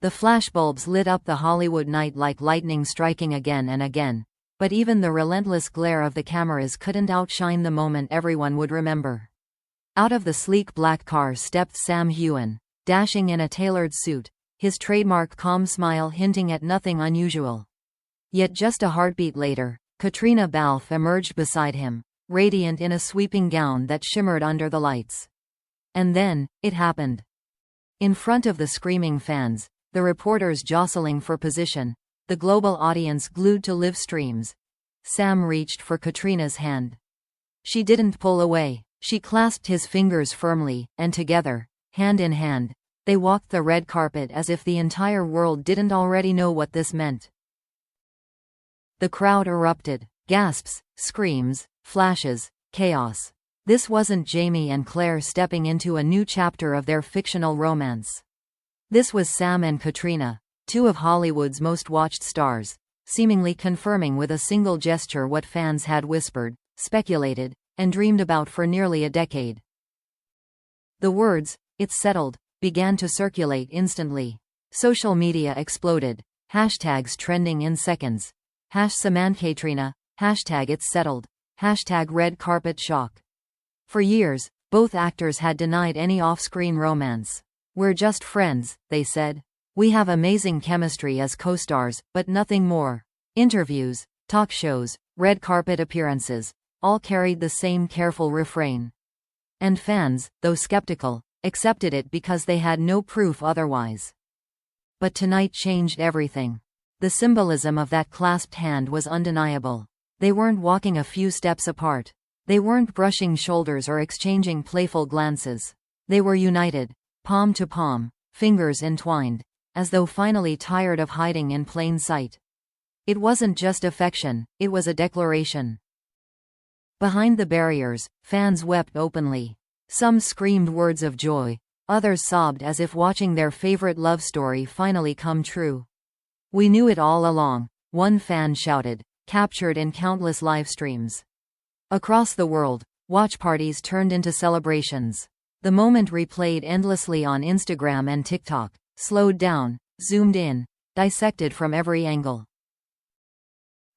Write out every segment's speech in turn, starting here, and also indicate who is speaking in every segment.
Speaker 1: The flashbulbs lit up the Hollywood night like lightning striking again and again, but even the relentless glare of the cameras couldn't outshine the moment everyone would remember. Out of the sleek black car stepped Sam Heughan, dashing in a tailored suit, his trademark calm smile hinting at nothing unusual. Yet just a heartbeat later, Caitríona Balfe emerged beside him, radiant in a sweeping gown that shimmered under the lights. And then, it happened. In front of the screaming fans, the reporters jostling for position, the global audience glued to live streams, Sam reached for Caitríona's hand. She didn't pull away, she clasped his fingers firmly, and together, hand in hand, they walked the red carpet as if the entire world didn't already know what this meant. The crowd erupted. Gasps, screams, flashes, chaos. This wasn't Jamie and Claire stepping into a new chapter of their fictional romance. This was Sam and Caitríona, two of Hollywood's most watched stars, seemingly confirming with a single gesture what fans had whispered, speculated, and dreamed about for nearly a decade. The words, "It's settled," began to circulate instantly. Social media exploded, hashtags trending in seconds. #SamandCaitríona, #It's settled, #Red Carpet Shock. For years, both actors had denied any off-screen romance. "We're just friends," they said. "We have amazing chemistry as co-stars, but nothing more." Interviews, talk shows, red carpet appearances, all carried the same careful refrain. And fans, though skeptical, accepted it because they had no proof otherwise. But tonight changed everything. The symbolism of that clasped hand was undeniable. They weren't walking a few steps apart. They weren't brushing shoulders or exchanging playful glances. They were united, palm to palm, fingers entwined, as though finally tired of hiding in plain sight. It wasn't just affection, it was a declaration. Behind the barriers, fans wept openly. Some screamed words of joy, others sobbed as if watching their favorite love story finally come true. "We knew it all along," one fan shouted, captured in countless live streams. Across the world, watch parties turned into celebrations. The moment replayed endlessly on Instagram and TikTok, slowed down, zoomed in, dissected from every angle.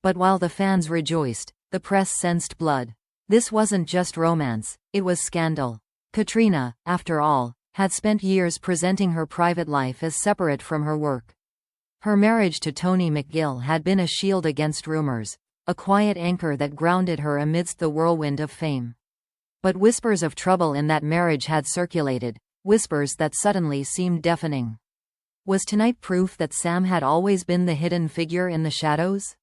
Speaker 1: But while the fans rejoiced, the press sensed blood. This wasn't just romance, it was scandal. Caitríona, after all, had spent years presenting her private life as separate from her work. Her marriage to Tony McGill had been a shield against rumors, a quiet anchor that grounded her amidst the whirlwind of fame. But whispers of trouble in that marriage had circulated, whispers that suddenly seemed deafening. Was tonight proof that Sam had always been the hidden figure in the shadows?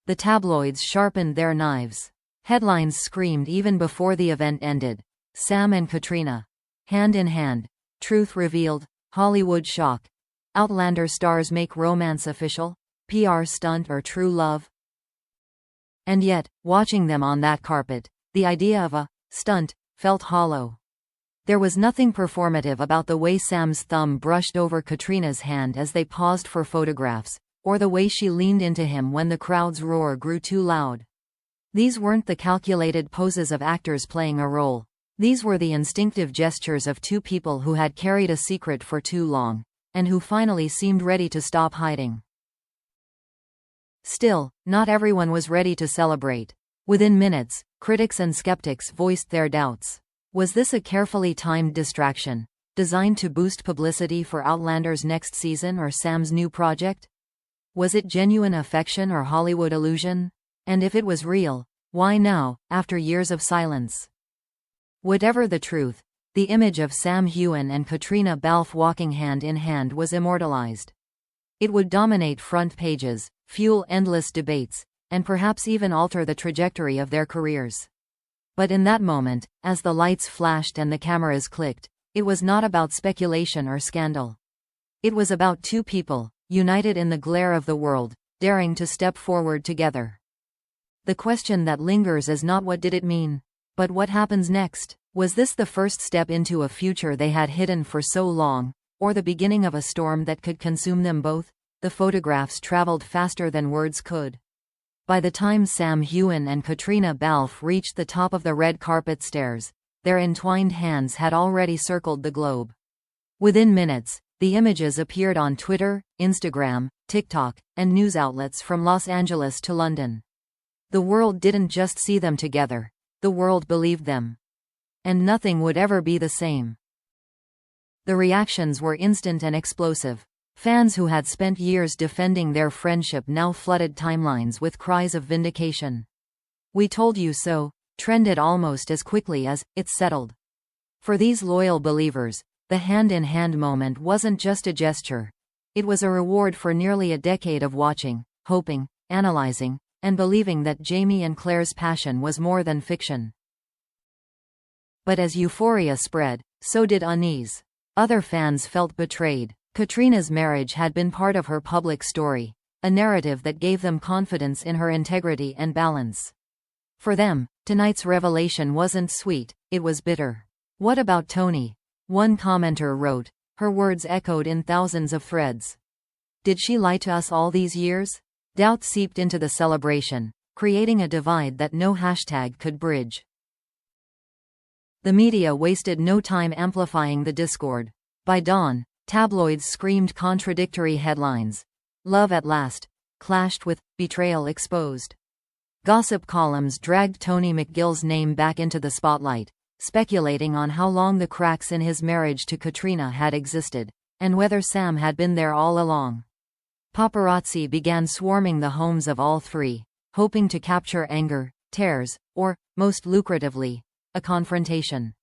Speaker 1: The tabloids sharpened their knives. Headlines screamed even before the event ended. Sam and Caitríona. Hand in hand. Truth revealed. Hollywood shock. Outlander stars make romance official. PR stunt or true love? And yet, watching them on that carpet, the idea of a stunt felt hollow. There was nothing performative about the way Sam's thumb brushed over Caitríona's hand as they paused for photographs, or the way she leaned into him when the crowd's roar grew too loud. These weren't the calculated poses of actors playing a role. These were the instinctive gestures of two people who had carried a secret for too long, and who finally seemed ready to stop hiding. Still, not everyone was ready to celebrate. Within minutes, critics and skeptics voiced their doubts. Was this a carefully timed distraction, designed to boost publicity for Outlander's next season or Sam's new project? Was it genuine affection or Hollywood illusion? And if it was real, why now, after years of silence? Whatever the truth, the image of Sam Heughan and Caitríona Balfe walking hand in hand was immortalized. It would dominate front pages, fuel endless debates, and perhaps even alter the trajectory of their careers. But in that moment, as the lights flashed and the cameras clicked, it was not about speculation or scandal. It was about two people, united in the glare of the world, daring to step forward together. The question that lingers is not what did it mean, but what happens next? Was this the first step into a future they had hidden for so long, or the beginning of a storm that could consume them both? The photographs traveled faster than words could. By the time Sam Heughan and Caitríona Balfe reached the top of the red carpet stairs, their entwined hands had already circled the globe. Within minutes, The images appeared on Twitter, Instagram, TikTok, and news outlets from Los Angeles to London. The world didn't just see them together. The world believed them. And nothing would ever be the same. The reactions were instant and explosive. Fans who had spent years defending their friendship now flooded timelines with cries of vindication. "We told you so," trended almost as quickly as "it's settled." For these loyal believers, the hand-in-hand moment wasn't just a gesture. It was a reward for nearly a decade of watching, hoping, analyzing, and believing that Jamie and Claire's passion was more than fiction. But as euphoria spread, so did unease. Other fans felt betrayed. Caitríona's marriage had been part of her public story, a narrative that gave them confidence in her integrity and balance. For them, tonight's revelation wasn't sweet, it was bitter. "What about Tony?" one commenter wrote, her words echoed in thousands of threads. "Did she lie to us all these years?" Doubt seeped into the celebration, creating a divide that no hashtag could bridge. The media wasted no time amplifying the discord. By dawn, tabloids screamed contradictory headlines. "Love at last" clashed with "betrayal exposed." Gossip columns dragged Tony McGill's name back into the spotlight, speculating on how long the cracks in his marriage to Caitríona had existed, and whether Sam had been there all along. Paparazzi began swarming the homes of all three, hoping to capture anger, tears, or, most lucratively, a confrontation.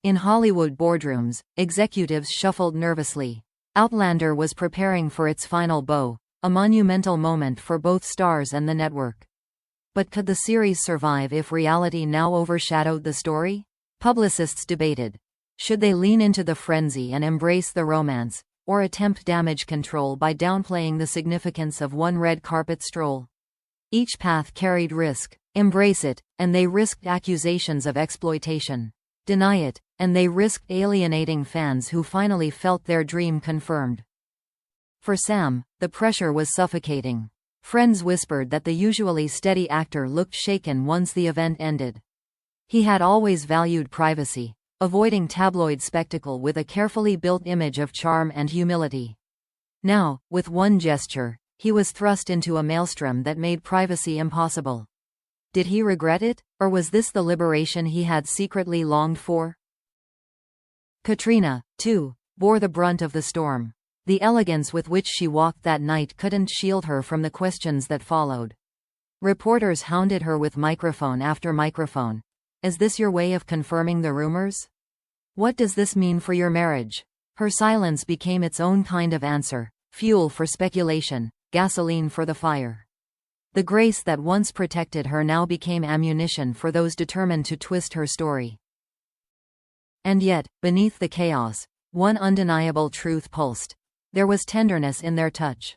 Speaker 1: In Hollywood boardrooms, executives shuffled nervously. Outlander was preparing for its final bow, a monumental moment for both stars and the network. But could the series survive if reality now overshadowed the story? Publicists debated. Should they lean into the frenzy and embrace the romance, or attempt damage control by downplaying the significance of one red carpet stroll? Each path carried risk. Embrace it, and they risked accusations of exploitation. Deny it, and they risked alienating fans who finally felt their dream confirmed. For Sam, the pressure was suffocating. Friends whispered that the usually steady actor looked shaken once the event ended. He had always valued privacy, avoiding tabloid spectacle with a carefully built image of charm and humility. Now, with one gesture, he was thrust into a maelstrom that made privacy impossible. Did he regret it, or was this the liberation he had secretly longed for? Caitríona, too, bore the brunt of the storm. The elegance with which she walked that night couldn't shield her from the questions that followed. Reporters hounded her with microphone after microphone. "Is this your way of confirming the rumors? What does this mean for your marriage?" Her silence became its own kind of answer, fuel for speculation, gasoline for the fire. The grace that once protected her now became ammunition for those determined to twist her story. And yet, beneath the chaos, one undeniable truth pulsed. There was tenderness in their touch.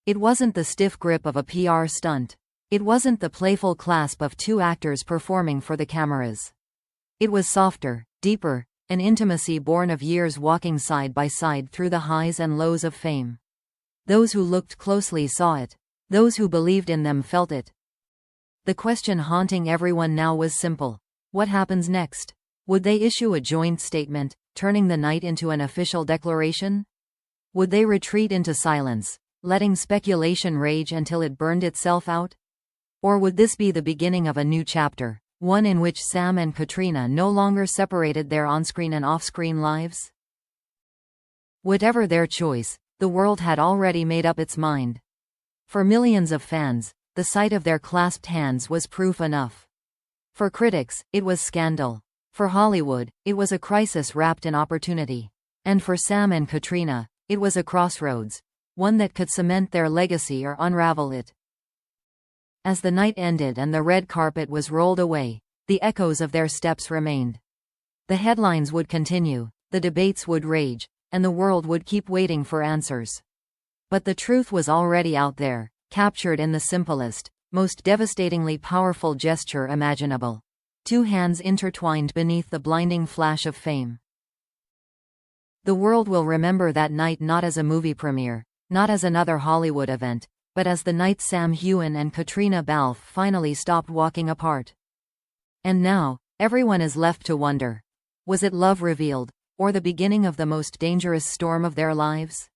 Speaker 1: It wasn't the stiff grip of a PR stunt. It wasn't the playful clasp of two actors performing for the cameras. It was softer, deeper, an intimacy born of years walking side by side through the highs and lows of fame. Those who looked closely saw it. Those who believed in them felt it. The question haunting everyone now was simple. What happens next? Would they issue a joint statement, turning the night into an official declaration? Would they retreat into silence, letting speculation rage until it burned itself out? Or would this be the beginning of a new chapter, one in which Sam and Caitríona no longer separated their on-screen and off-screen lives? Whatever their choice, the world had already made up its mind. For millions of fans, the sight of their clasped hands was proof enough. For critics, it was scandal. For Hollywood, it was a crisis wrapped in opportunity. And for Sam and Caitríona, it was a crossroads, one that could cement their legacy or unravel it. As the night ended and the red carpet was rolled away, the echoes of their steps remained. The headlines would continue, the debates would rage, and the world would keep waiting for answers. But the truth was already out there, captured in the simplest, most devastatingly powerful gesture imaginable. Two hands intertwined beneath the blinding flash of fame. The world will remember that night not as a movie premiere, not as another Hollywood event, but as the night Sam Heughan and Caitríona Balfe finally stopped walking apart. And now, everyone is left to wonder. Was it love revealed? Or the beginning of the most dangerous storm of their lives?